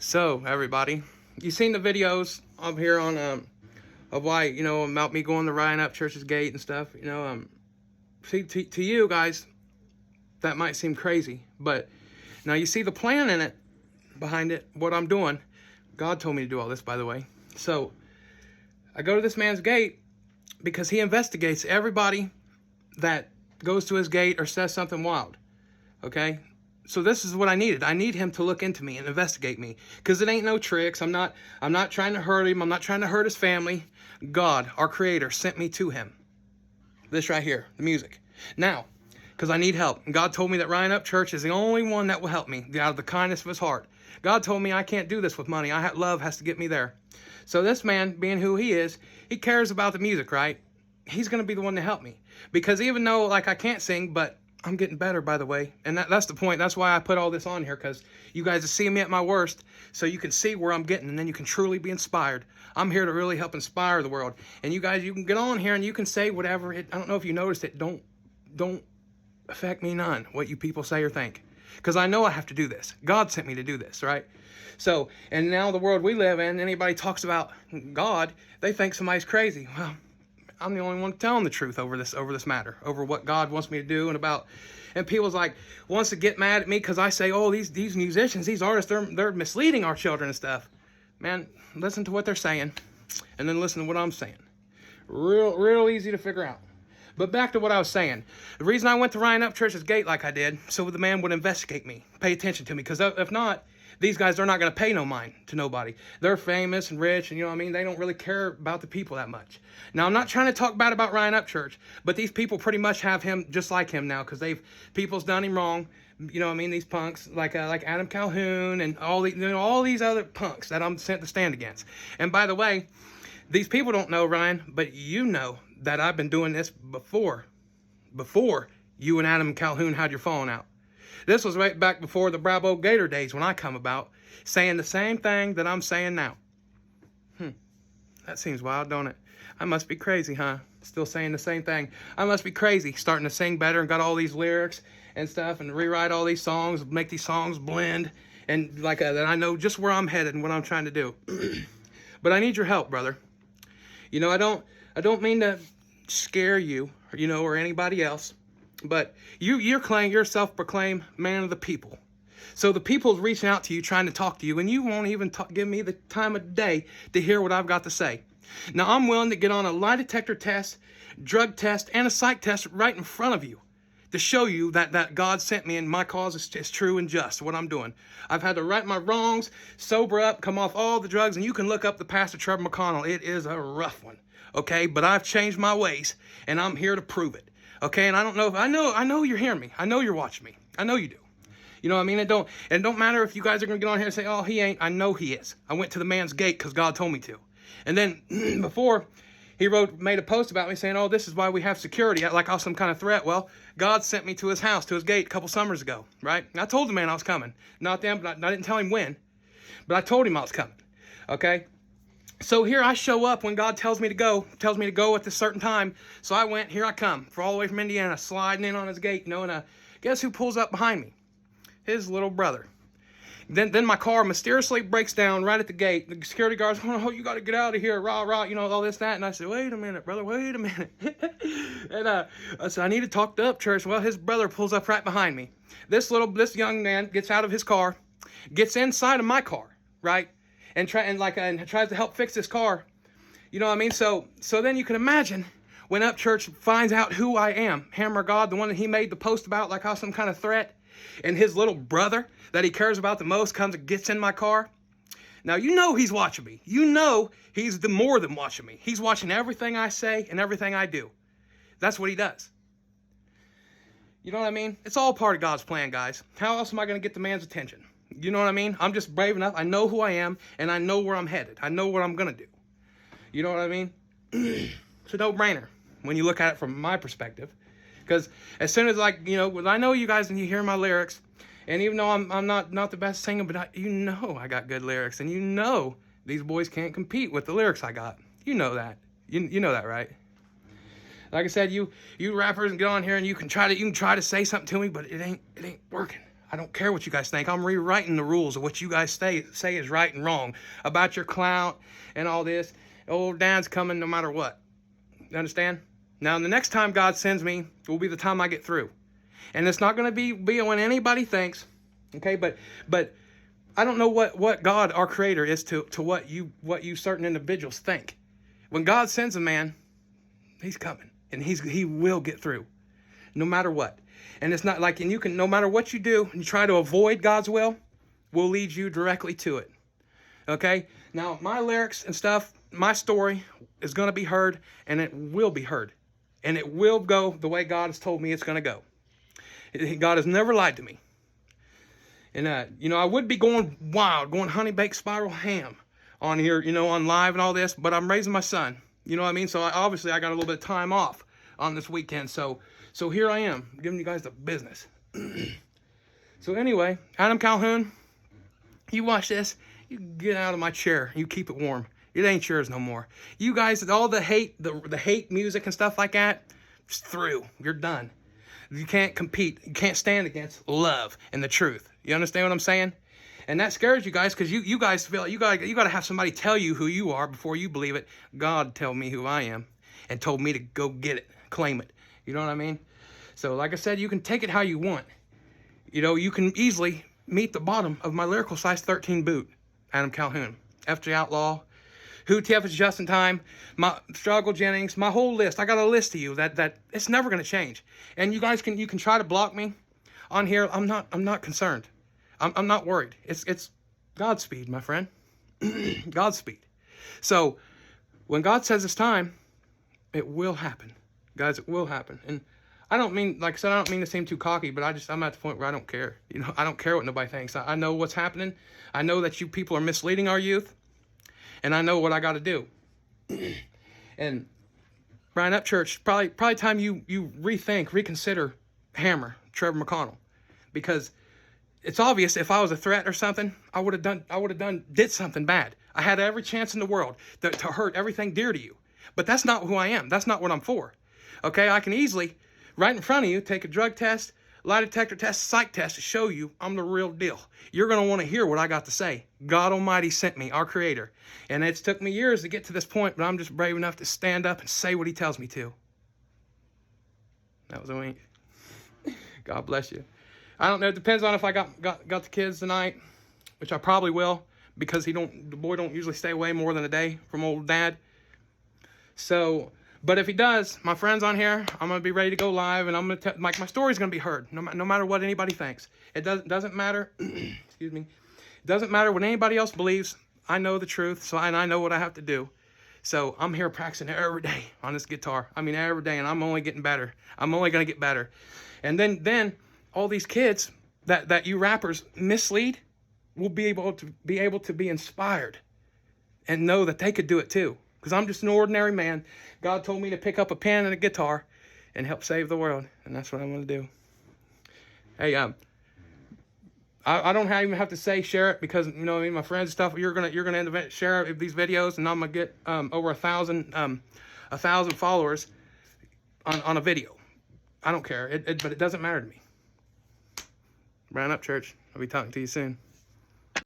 So everybody, you seen the videos up here on of why, about me going to Ryan Upchurch Gate and stuff. See, to you guys that might seem crazy, but now you see the plan in it, behind it, what I'm doing. God told me to do all this, by the way. So I go to this man's gate because he investigates everybody that goes to his gate or says something wild. Okay? So this is what I needed. I need him to look into me and investigate me, because it ain't no tricks. I'm not trying to hurt him. I'm not trying to hurt his family. God, our creator, sent me to him. This right here, the music. Now, because I need help. And God told me that Ryan Upchurch is the only one that will help me out of the kindness of his heart. God told me I can't do this with money. Love has to get me there. So this man, being who he is, he cares about the music, right? He's going to be the one to help me. Because even though, I can't sing, but I'm getting better, by the way. And that's the point. That's why I put all this on here, because you guys are seeing me at my worst, so you can see where I'm getting, and then you can truly be inspired. I'm here to really help inspire the world. And you guys, you can get on here and you can say whatever. I don't know if you noticed it. Don't affect me none, what you people say or think. Because I know I have to do this. God sent me to do this, right? So, and now the world we live in, anybody talks about God, they think somebody's crazy. Well, I'm the only one telling the truth over this matter, over what God wants me to do and people's wants to get mad at me because I say, oh, these musicians, these artists, they're misleading our children and stuff. Man, listen to what they're saying, and then listen to what I'm saying. Real easy to figure out. But back to what I was saying. The reason I went to Ryan Upchurch's Gate like I did, so the man would investigate me, pay attention to me, because if not, these guys are not going to pay no mind to nobody. They're famous and rich, and they don't really care about the people that much. Now, I'm not trying to talk bad about Ryan Upchurch, but these people pretty much have him just like him now, because people's done him wrong. These punks like Adam Calhoun and all these other punks that I'm sent to stand against. And by the way, these people don't know Ryan, but you know that I've been doing this before you and Adam Calhoun had your falling out. This was right back before the Bravo Gator days when I come about, saying the same thing that I'm saying now. That seems wild, don't it? I must be crazy, huh? Still saying the same thing. I must be crazy, starting to sing better and got all these lyrics and stuff and rewrite all these songs, make these songs blend, and that I know just where I'm headed and what I'm trying to do. But I need your help, brother. I don't mean to scare you, or anybody else. But you're self-proclaimed man of the people. So the people's reaching out to you, trying to talk to you, and you won't even give me the time of day to hear what I've got to say. Now, I'm willing to get on a lie detector test, drug test, and a psych test right in front of you to show you that God sent me and my cause is true and just, what I'm doing. I've had to right my wrongs, sober up, come off all the drugs, and you can look up the Pastor Trevor McConnell. It is a rough one, okay? But I've changed my ways, and I'm here to prove it. Okay, and I don't know if I know you're hearing me. I know you're watching me. I know you do. It don't matter if you guys are gonna get on here and say, oh, he ain't. I know he is. I went to the man's gate because God told me to. And then before he made a post about me saying, oh, this is why we have security, like I was some kind of threat. Well, God sent me to his house, to his gate a couple summers ago, right? And I told the man I was coming. Not them, but I didn't tell him when. But I told him I was coming. Okay? So here I show up when God tells me to go at this certain time. So I went, here I come, for all the way from Indiana, sliding in on his gate, and guess who pulls up behind me? His little brother. Then my car mysteriously breaks down right at the gate. The security guard's going, oh, you got to get out of here, rah, rah, all this, that. And I said, wait a minute, brother, wait a minute. And I said, I need to talk to Upchurch. Well, his brother pulls up right behind me. This young man gets out of his car, gets inside of my car, right? And tries to help fix this car. So then you can imagine when Upchurch finds out who I am, Hammer God, the one that he made the post about, like I was some kind of threat, and his little brother that he cares about the most comes and gets in my car. Now he's watching me. He's the more than watching me. He's watching everything I say and everything I do. That's what he does. You know what I mean? It's all part of God's plan, guys. How else am I going to get the man's attention? You know what I mean? I'm just brave enough. I know who I am, and I know where I'm headed. I know what I'm going to do. You know what I mean? It's a no-brainer when you look at it from my perspective. Because as soon as, I know you guys and you hear my lyrics, and even though I'm not the best singer, but I got good lyrics, and these boys can't compete with the lyrics I got. You know that. You know that, right? Like I said, you rappers get on here and you can try to say something to me, but it ain't working. I don't care what you guys think. I'm rewriting the rules of what you guys say is right and wrong about your clout and all this. Old Dad's coming no matter what. You understand? Now, the next time God sends me will be the time I get through. And it's not going to be when anybody thinks, okay? But I don't know what God, our Creator, is to what you certain individuals think. When God sends a man, he's coming. And he will get through, no matter what. And it's not like, and you can, no matter what you do, and you try to avoid God's will lead you directly to it. Okay? Now, my lyrics and stuff, my story is going to be heard, and it will be heard. And it will go the way God has told me it's going to go. God has never lied to me. And, I would be going wild, going honey baked spiral ham on here, on live and all this, but I'm raising my son. You know what I mean? So obviously I got a little bit of time off on this weekend. So here I am, giving you guys the business. So anyway, Adam Calhoun, you watch this, you get out of my chair, you keep it warm. It ain't yours no more. You guys, all the hate, the hate music and stuff like that, it's through. You're done. You can't compete. You can't stand against love and the truth. You understand what I'm saying? And that scares you guys, because you guys feel you got to have somebody tell you who you are before you believe it. God told me who I am and told me to go get it, claim it. You know what I mean? So like I said, you can take it how you want. You can easily meet the bottom of my lyrical size 13 boot, Adam Calhoun, FJ Outlaw, Who TF is Just in Time, my Struggle Jennings, my whole list. I got a list of you that it's never going to change. And you guys can try to block me on here. I'm not concerned. I'm not worried. It's Godspeed, my friend. Godspeed. So when God says it's time, it will happen. Guys, it will happen. And I don't mean, like I said, I don't mean to seem too cocky, but I'm at the point where I don't care. I don't care what nobody thinks. I know what's happening. I know that you people are misleading our youth. And I know what I got to do. And Ryan Upchurch, probably time you reconsider Hammer, Trevor McConnell. Because it's obvious if I was a threat or something, I would have did something bad. I had every chance in the world to hurt everything dear to you. But that's not who I am. That's not what I'm for. Okay, I can easily, right in front of you, take a drug test, lie detector test, psych test to show you I'm the real deal. You're going to want to hear what I got to say. God Almighty sent me, our Creator. And it's took me years to get to this point, but I'm just brave enough to stand up and say what He tells me to. That was a wink. God bless you. I don't know. It depends on if I got the kids tonight, which I probably will, because the boy don't usually stay away more than a day from old Dad. So, but if he does, my friends on here, I'm going to be ready to go live, and I'm going to my story's going to be heard, no matter what anybody thinks. It doesn't matter. Excuse me. It doesn't matter what anybody else believes. I know the truth, and I know what I have to do. So I'm here practicing every day on this guitar. I mean, every day, and I'm only getting better. I'm only going to get better. And then all these kids that you rappers mislead will be able to be inspired and know that they could do it too. Because I'm just an ordinary man. God told me to pick up a pen and a guitar and help save the world, and that's what I'm going to do. Hey, I don't even have to say share it, because my friends and stuff. You're gonna share these videos, and I'm gonna get over 1,000 followers on a video. I don't care, but it doesn't matter to me. Ryan Upchurch. I'll be talking to you soon.